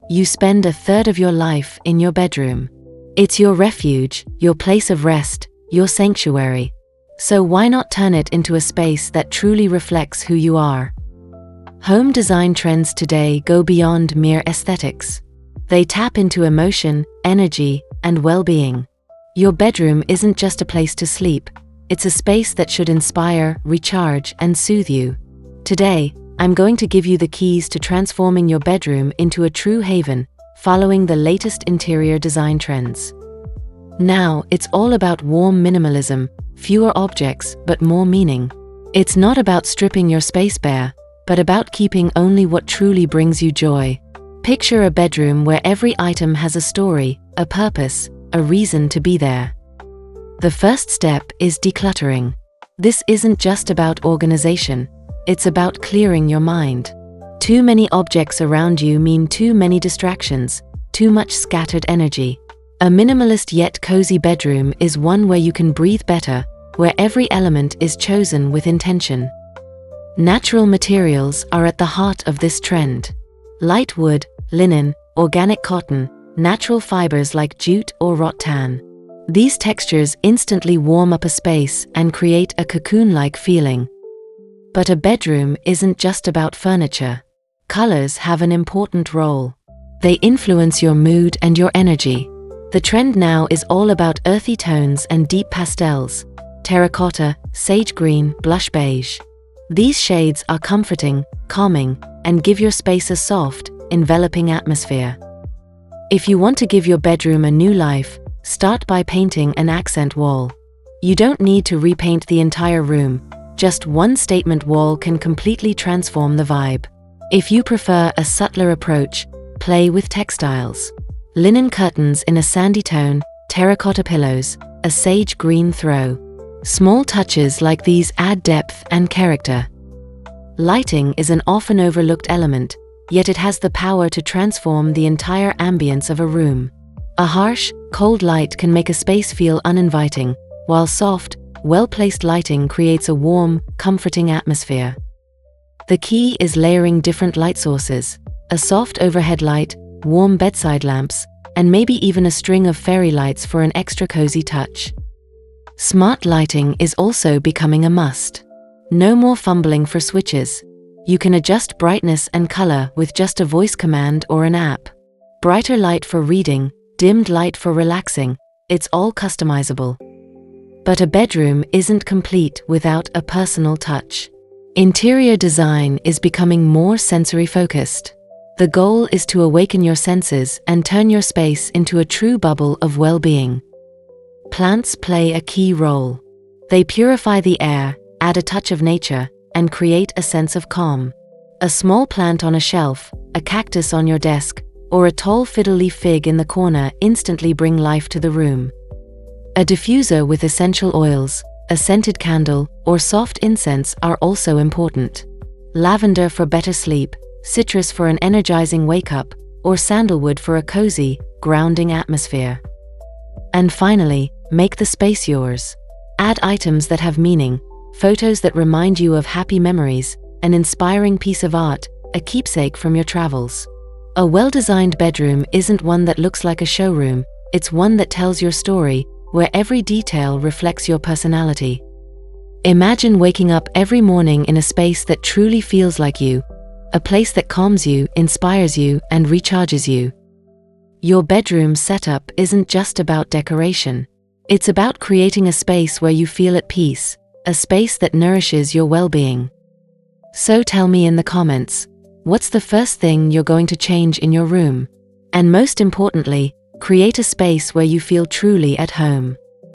You spend a third of your life in your bedroom. It's your refuge, your place of rest, your sanctuary. So why not turn it into a space that truly reflects who you are? Home design trends today go beyond mere aesthetics. They tap into emotion, energy, and well-being. Your bedroom isn't just a place to sleep. It's a space that should inspire, recharge, and soothe you. Today, I'm going to give you the keys to transforming your bedroom into a true haven, following the latest interior design trends. Now, it's all about warm minimalism, fewer objects, but more meaning. It's not about stripping your space bare, but about keeping only what truly brings you joy. Picture a bedroom where every item has a story, a purpose, a reason to be there. The first step is decluttering. This isn't just about organization. It's about clearing your mind. Too many objects around you mean too many distractions, too much scattered energy. A minimalist yet cozy bedroom is one where you can breathe better, where every element is chosen with intention. Natural materials are at the heart of this trend. Light wood, linen, organic cotton, natural fibers like jute or rattan. These textures instantly warm up a space and create a cocoon-like feeling. But a bedroom isn't just about furniture. Colors have an important role. They influence your mood and your energy. The trend now is all about earthy tones and deep pastels: terracotta, sage green, blush beige. These shades are comforting, calming, and give your space a soft, enveloping atmosphere. If you want to give your bedroom a new life, start by painting an accent wall. You don't need to repaint the entire room. Just one statement wall can completely transform the vibe. If you prefer a subtler approach, play with textiles. Linen curtains in a sandy tone, terracotta pillows, a sage green throw. Small touches like these add depth and character. Lighting is an often overlooked element, yet it has the power to transform the entire ambience of a room. A harsh, cold light can make a space feel uninviting, while soft, well-placed lighting creates a warm, comforting atmosphere. The key is layering different light sources: a soft overhead light, warm bedside lamps, and maybe even a string of fairy lights for an extra cozy touch. Smart lighting is also becoming a must. No more fumbling for switches. You can adjust brightness and color with just a voice command or an app. Brighter light for reading, dimmed light for relaxing. It's all customizable. But a bedroom isn't complete without a personal touch. Interior design is becoming more sensory-focused. The goal is to awaken your senses and turn your space into a true bubble of well-being. Plants play a key role. They purify the air, add a touch of nature, and create a sense of calm. A small plant on a shelf, a cactus on your desk, or a tall fiddle-leaf fig in the corner instantly bring life to the room. A diffuser with essential oils, a scented candle, or soft incense are also important. Lavender for better sleep, citrus for an energizing wake-up, or sandalwood for a cozy, grounding atmosphere. And finally, make the space yours. Add items that have meaning, photos that remind you of happy memories, an inspiring piece of art, a keepsake from your travels. A well-designed bedroom isn't one that looks like a showroom, it's one that tells your story, where every detail reflects your personality. Imagine waking up every morning in a space that truly feels like you, a place that calms you, inspires you, and recharges you. Your bedroom setup isn't just about decoration. It's about creating a space where you feel at peace, a space that nourishes your well-being. So tell me in the comments, what's the first thing you're going to change in your room? And most importantly, create a space where you feel truly at home.